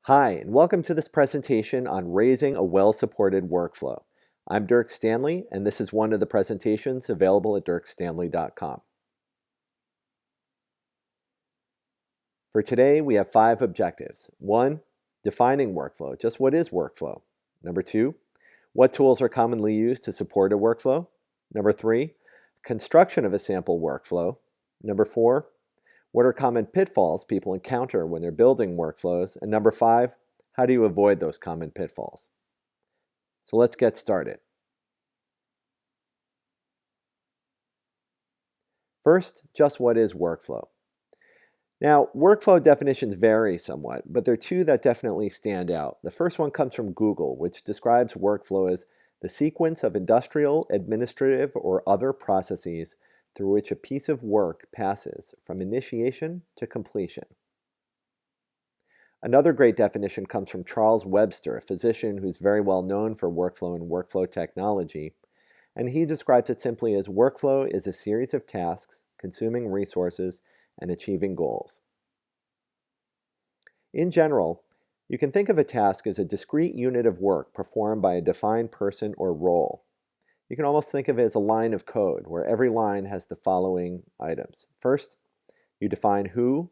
Hi, and welcome to this presentation on raising a well-supported workflow. I'm Dirk Stanley, and this is one of the presentations available at dirkstanley.com. For today, we have 5 objectives. 1, defining workflow. Just what is workflow? Number 2, what tools are commonly used to support a workflow? Number 3, construction of a sample workflow. Number 4, what are common pitfalls people encounter when they're building workflows? And number 5, how do you avoid those common pitfalls? So let's get started. First, just what is workflow? Now, workflow definitions vary somewhat, but there are 2 that definitely stand out. The first one comes from Google, which describes workflow as the sequence of industrial, administrative, or other processes through which a piece of work passes from initiation to completion. Another great definition comes from Charles Webster, a physician who's very well known for workflow and workflow technology, and he describes it simply as workflow is a series of tasks, consuming resources, and achieving goals. In general, you can think of a task as a discrete unit of work performed by a defined person or role. You can almost think of it as a line of code where every line has the following items. First, you define who,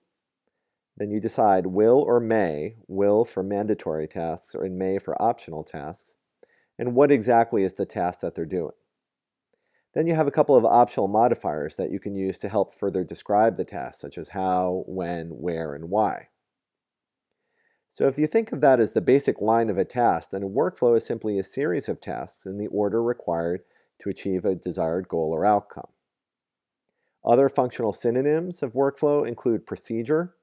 then you decide will or may, will for mandatory tasks or may for optional tasks, and what exactly is the task that they're doing. Then you have a couple of optional modifiers that you can use to help further describe the task, such as how, when, where, and why. So if you think of that as the basic line of a task, then a workflow is simply a series of tasks in the order required to achieve a desired goal or outcome. Other functional synonyms of workflow include procedure,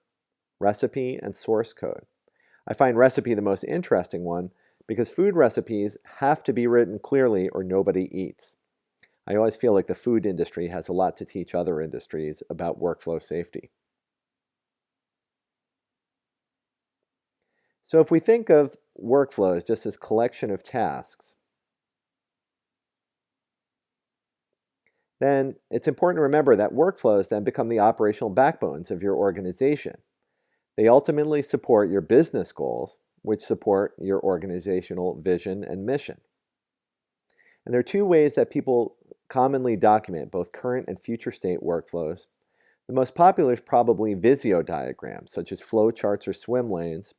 recipe, and source code. I find recipe the most interesting one because food recipes have to be written clearly or nobody eats. I always feel like the food industry has a lot to teach other industries about workflow safety. So if we think of workflows just as collection of tasks, then it's important to remember that workflows then become the operational backbones of your organization. They ultimately support your business goals, which support your organizational vision and mission. And there are 2 ways that people commonly document both current and future state workflows. The most popular is probably Visio diagrams, such as flowcharts or swim lanes.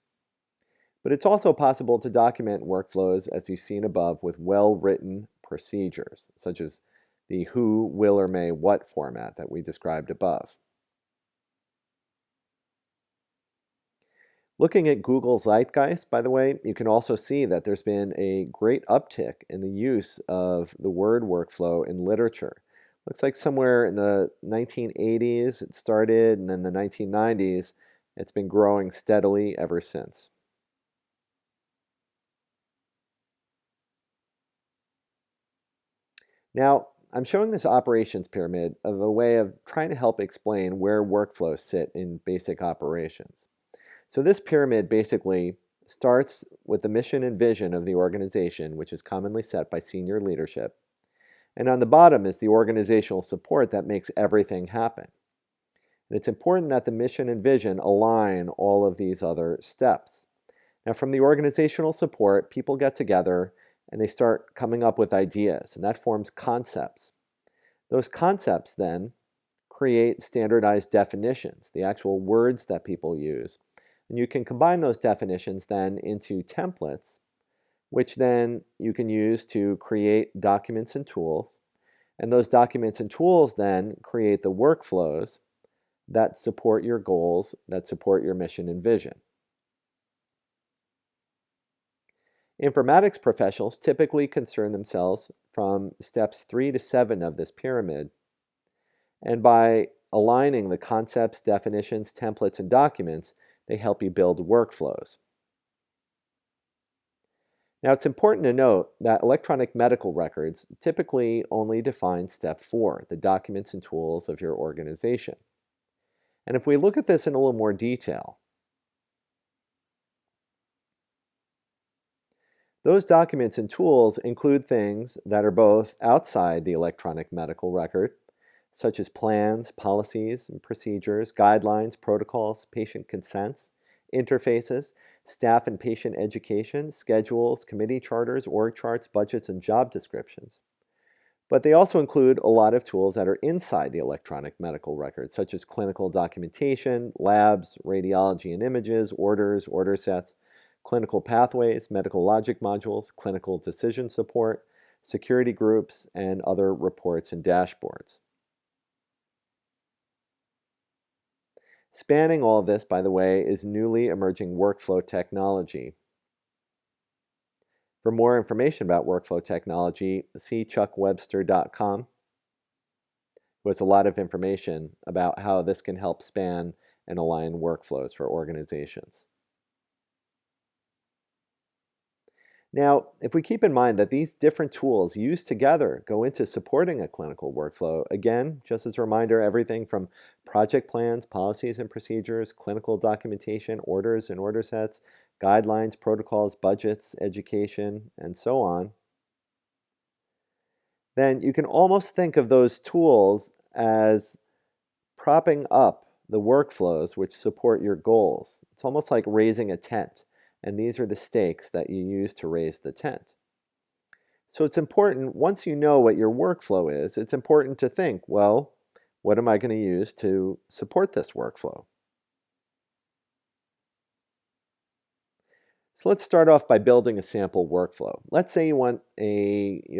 But it's also possible to document workflows, as you've seen above, with well-written procedures, such as the who, will, or may, what format that we described above. Looking at Google Zeitgeist, by the way, you can also see that there's been a great uptick in the use of the word workflow in literature. Looks like somewhere in the 1980s it started, and then the 1990s, it's been growing steadily ever since. Now, I'm showing this operations pyramid of a way of trying to help explain where workflows sit in basic operations. So this pyramid basically starts with the mission and vision of the organization, which is commonly set by senior leadership. And on the bottom is the organizational support that makes everything happen. And it's important that the mission and vision align all of these other steps. Now, from the organizational support, people get together and they start coming up with ideas, and that forms concepts. Those concepts then create standardized definitions, the actual words that people use. And you can combine those definitions then into templates, which then you can use to create documents and tools. And those documents and tools then create the workflows that support your goals, that support your mission and vision. Informatics professionals typically concern themselves from steps 3 to 7 of this pyramid. And by aligning the concepts, definitions, templates, and documents, they help you build workflows. Now, it's important to note that electronic medical records typically only define step 4, the documents and tools of your organization. And if we look at this in a little more detail, those documents and tools include things that are both outside the electronic medical record, such as plans, policies, and procedures, guidelines, protocols, patient consents, interfaces, staff and patient education, schedules, committee charters, org charts, budgets, and job descriptions. But they also include a lot of tools that are inside the electronic medical record, such as clinical documentation, labs, radiology and images, orders, order sets, clinical pathways, medical logic modules, clinical decision support, security groups, and other reports and dashboards. Spanning all of this, by the way, is newly emerging workflow technology. For more information about workflow technology, see chuckwebster.com, who has a lot of information about how this can help span and align workflows for organizations. Now, if we keep in mind that these different tools used together go into supporting a clinical workflow, again, just as a reminder, everything from project plans, policies and procedures, clinical documentation, orders and order sets, guidelines, protocols, budgets, education, and so on, then you can almost think of those tools as propping up the workflows which support your goals. It's almost like raising a tent. And these are the stakes that you use to raise the tent. So it's important, once you know what your workflow is, it's important to think, well, what am I going to use to support this workflow? So let's start off by building a sample workflow. Let's say you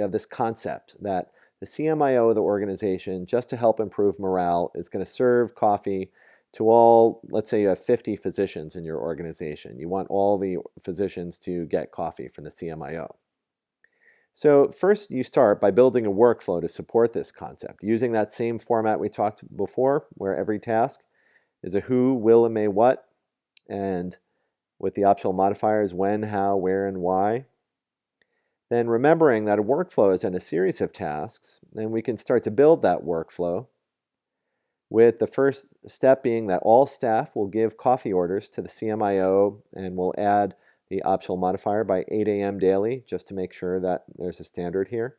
have this concept that the CMIO of the organization, just to help improve morale, is going to serve coffee to all, let's say you have 50 physicians in your organization. You want all the physicians to get coffee from the CMIO. So first you start by building a workflow to support this concept, using that same format we talked before, where every task is a who, will, and may what, and with the optional modifiers when, how, where, and why. Then remembering that a workflow is in a series of tasks, then we can start to build that workflow, with the first step being that all staff will give coffee orders to the CMIO, and we'll add the optional modifier by 8 a.m. daily, just to make sure that there's a standard here.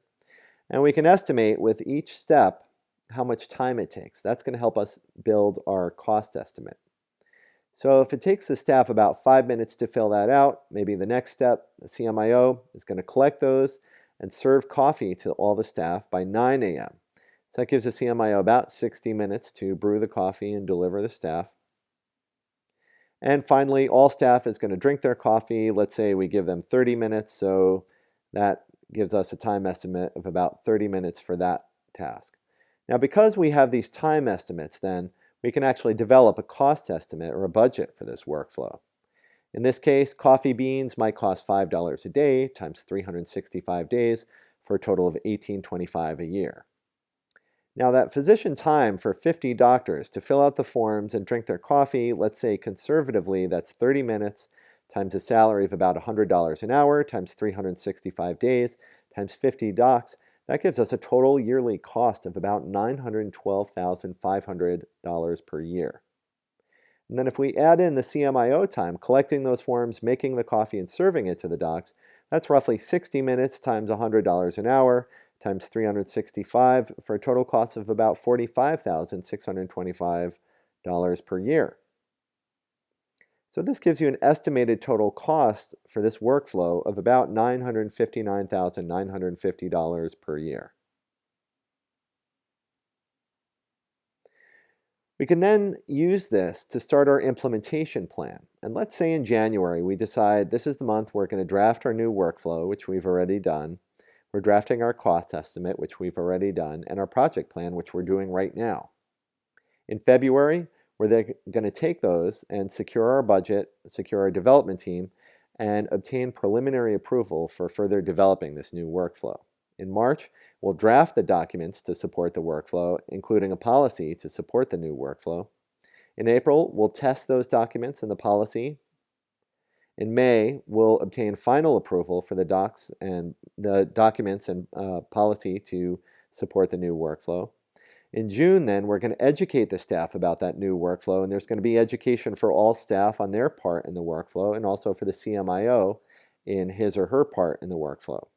And we can estimate with each step how much time it takes. That's going to help us build our cost estimate. So if it takes the staff about 5 minutes to fill that out, maybe the next step, the CMIO is going to collect those and serve coffee to all the staff by 9 a.m. So that gives the CMIO about 60 minutes to brew the coffee and deliver the staff. And finally, all staff is going to drink their coffee. Let's say we give them 30 minutes, so that gives us a time estimate of about 30 minutes for that task. Now, because we have these time estimates, then we can actually develop a cost estimate or a budget for this workflow. In this case, coffee beans might cost $5 a day times 365 days for a total of $18.25 a year. Now that physician time for 50 doctors to fill out the forms and drink their coffee, let's say conservatively that's 30 minutes times a salary of about $100 an hour times 365 days times 50 docs, that gives us a total yearly cost of about $912,500 per year. And then if we add in the CMIO time, collecting those forms, making the coffee, and serving it to the docs, that's roughly 60 minutes times $100 an hour times 365 for a total cost of about $45,625 per year. So this gives you an estimated total cost for this workflow of about $959,950 per year. We can then use this to start our implementation plan. And let's say in January we decide this is the month we're going to draft our new workflow, which we've already done. We're drafting our cost estimate, which we've already done, and our project plan, which we're doing right now. In February, we're going to take those and secure our budget, secure our development team, and obtain preliminary approval for further developing this new workflow. In March, we'll draft the documents to support the workflow, including a policy to support the new workflow. In April, we'll test those documents and the policy. In May, we'll obtain final approval for the docs and the documents and policy to support the new workflow. In June, then, we're going to educate the staff about that new workflow, and there's going to be education for all staff on their part in the workflow, and also for the CMIO in his or her part in the workflow.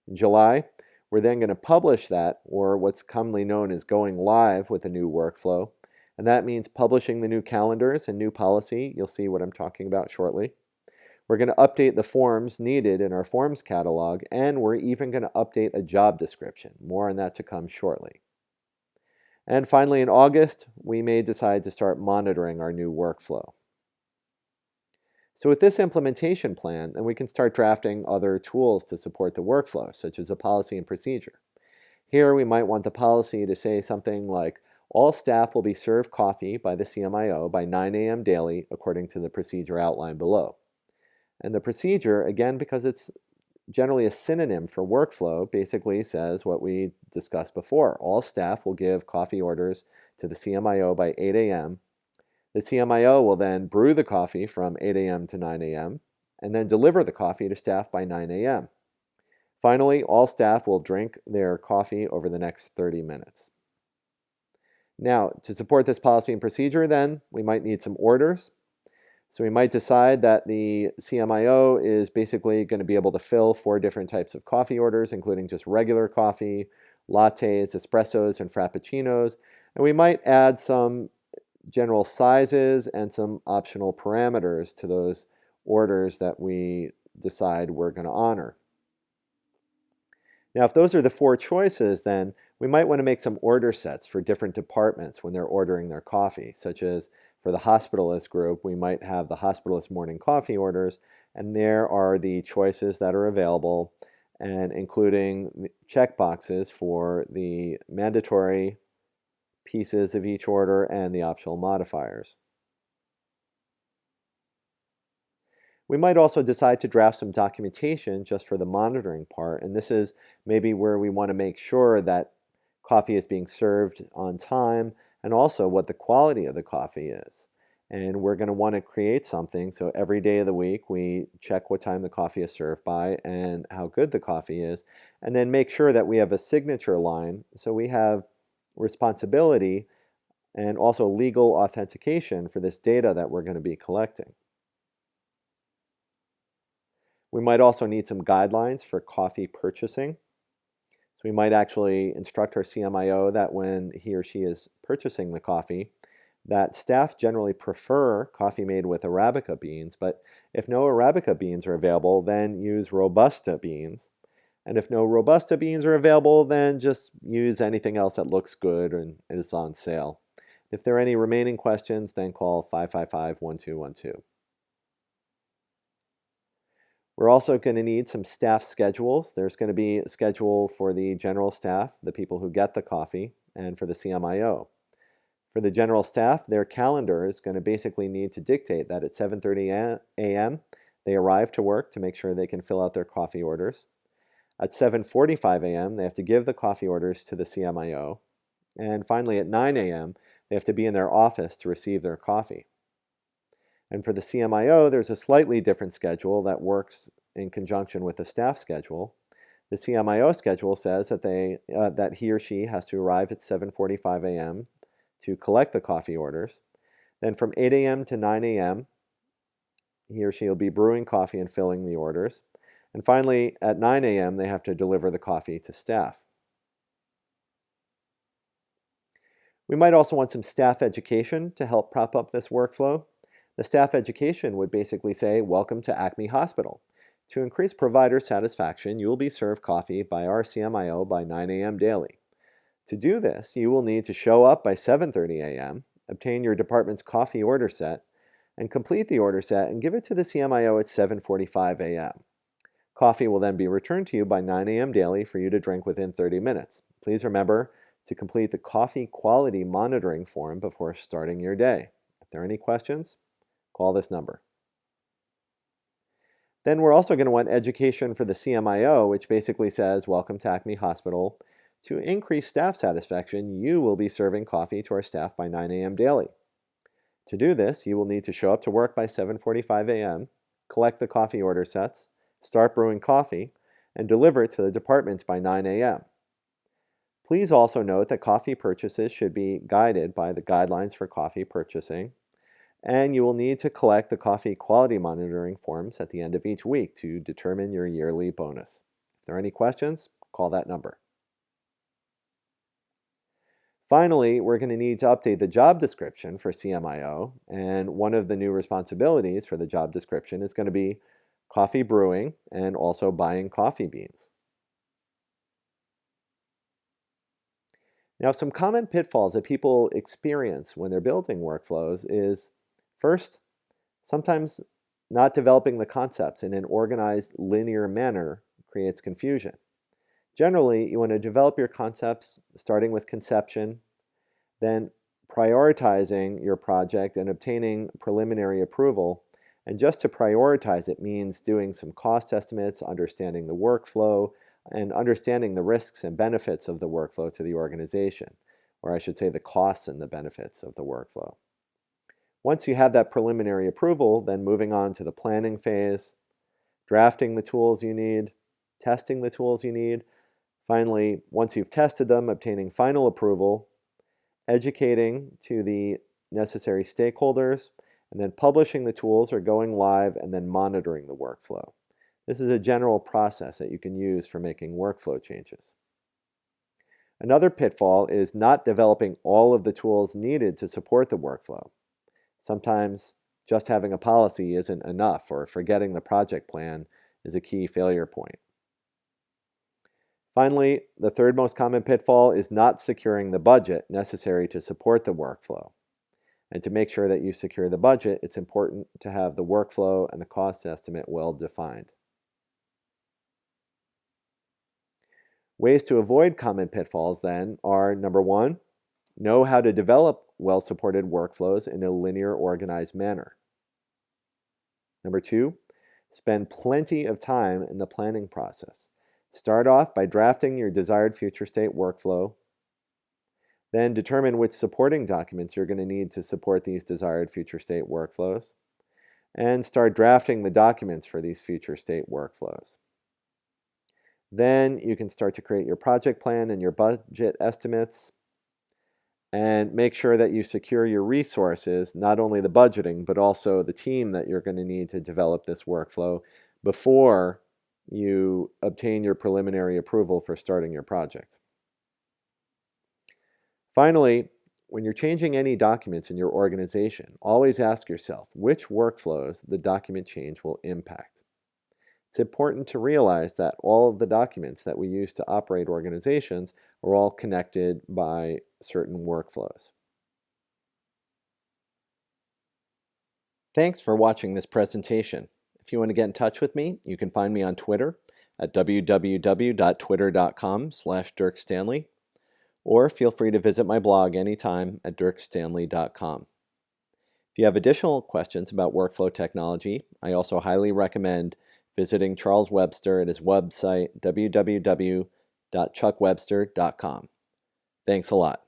In July, we're then going to publish that, or what's commonly known as going live with a new workflow, And that means publishing the new calendars and new policy. You'll see what I'm talking about shortly. We're going to update the forms needed in our forms catalog, and we're even going to update a job description. More on that to come shortly. And finally, in August, we may decide to start monitoring our new workflow. So with this implementation plan, then we can start drafting other tools to support the workflow, such as a policy and procedure. Here, we might want the policy to say something like, all staff will be served coffee by the CMIO by 9 a.m. daily, according to the procedure outlined below. And the procedure, again, because it's generally a synonym for workflow, basically says what we discussed before. All staff will give coffee orders to the CMIO by 8 a.m. The CMIO will then brew the coffee from 8 a.m. to 9 a.m. and then deliver the coffee to staff by 9 a.m. Finally, all staff will drink their coffee over the next 30 minutes. Now, to support this policy and procedure, then, we might need some orders. So we might decide that the CMIO is basically going to be able to fill 4 different types of coffee orders, including just regular coffee, lattes, espressos, and frappuccinos. And we might add some general sizes and some optional parameters to those orders that we decide we're going to honor. Now, if those are the 4 choices, then we might want to make some order sets for different departments when they're ordering their coffee, such as for the hospitalist group, we might have the hospitalist morning coffee orders, and there are the choices that are available, and including checkboxes for the mandatory pieces of each order and the optional modifiers. We might also decide to draft some documentation just for the monitoring part, and this is maybe where we want to make sure that coffee is being served on time and also what the quality of the coffee is. And we're going to want to create something so every day of the week we check what time the coffee is served by and how good the coffee is, and then make sure that we have a signature line so we have responsibility and also legal authentication for this data that we're going to be collecting. We might also need some guidelines for coffee purchasing. So we might actually instruct our CMIO that when he or she is purchasing the coffee, that staff generally prefer coffee made with Arabica beans, but if no Arabica beans are available, then use Robusta beans. And if no Robusta beans are available, then just use anything else that looks good and is on sale. If there are any remaining questions, then call 555-1212. We're also going to need some staff schedules. There's going to be a schedule for the general staff, the people who get the coffee, and for the CMIO. For the general staff, their calendar is going to basically need to dictate that at 7:30 a.m. they arrive to work to make sure they can fill out their coffee orders. At 7:45 a.m. they have to give the coffee orders to the CMIO. And finally at 9 a.m. they have to be in their office to receive their coffee. And for the CMIO, there's a slightly different schedule that works in conjunction with the staff schedule. The CMIO schedule says that that he or she has to arrive at 7:45 a.m. to collect the coffee orders. Then from 8 a.m. to 9 a.m., he or she will be brewing coffee and filling the orders. And finally, at 9 a.m., they have to deliver the coffee to staff. We might also want some staff education to help prop up this workflow. The staff education would basically say, welcome to Acme Hospital. To increase provider satisfaction, you will be served coffee by our CMIO by 9 a.m. daily. To do this, you will need to show up by 7:30 a.m., obtain your department's coffee order set, and complete the order set and give it to the CMIO at 7:45 a.m. Coffee will then be returned to you by 9 a.m. daily for you to drink within 30 minutes. Please remember to complete the coffee quality monitoring form before starting your day. If there are any questions, call this number. Then we're also going to want education for the CMIO, which basically says, welcome to Acme Hospital. To increase staff satisfaction, you will be serving coffee to our staff by 9 a.m. daily. To do this, you will need to show up to work by 7:45 a.m., collect the coffee order sets, start brewing coffee, and deliver it to the departments by 9 a.m. Please also note that coffee purchases should be guided by the guidelines for coffee purchasing, and you will need to collect the coffee quality monitoring forms at the end of each week to determine your yearly bonus. If there are any questions, call that number. Finally, we're going to need to update the job description for CMIO, and one of the new responsibilities for the job description is going to be coffee brewing and also buying coffee beans. Now, some common pitfalls that people experience when they're building workflows is, first, sometimes not developing the concepts in an organized, linear manner creates confusion. Generally, you want to develop your concepts starting with conception, then prioritizing your project and obtaining preliminary approval. And just to prioritize it means doing some cost estimates, understanding the workflow, and understanding the risks and benefits of the workflow to the organization, or I should say the costs and the benefits of the workflow. Once you have that preliminary approval, then moving on to the planning phase, drafting the tools you need, testing the tools you need. Finally, once you've tested them, obtaining final approval, educating to the necessary stakeholders, and then publishing the tools or going live and then monitoring the workflow. This is a general process that you can use for making workflow changes. Another pitfall is not developing all of the tools needed to support the workflow. Sometimes just having a policy isn't enough, or forgetting the project plan is a key failure point. Finally, the third most common pitfall is not securing the budget necessary to support the workflow. And to make sure that you secure the budget, it's important to have the workflow and the cost estimate well defined. Ways to avoid common pitfalls then are, number one, know how to develop well-supported workflows in a linear, organized manner. Number two, spend plenty of time in the planning process. Start off by drafting your desired future state workflow. Then determine which supporting documents you're going to need to support these desired future state workflows. And start drafting the documents for these future state workflows. Then you can start to create your project plan and your budget estimates, and make sure that you secure your resources, not only the budgeting, but also the team that you're going to need to develop this workflow before you obtain your preliminary approval for starting your project. Finally, when you're changing any documents in your organization, always ask yourself which workflows the document change will impact. It's important to realize that all of the documents that we use to operate organizations are all connected by certain workflows. Thanks for watching this presentation. If you want to get in touch with me, you can find me on Twitter at www.twitter.com/DirkStanley, or feel free to visit my blog anytime at dirkstanley.com. If you have additional questions about workflow technology, I also highly recommend visiting Charles Webster at his website, www.chuckwebster.com. Thanks a lot.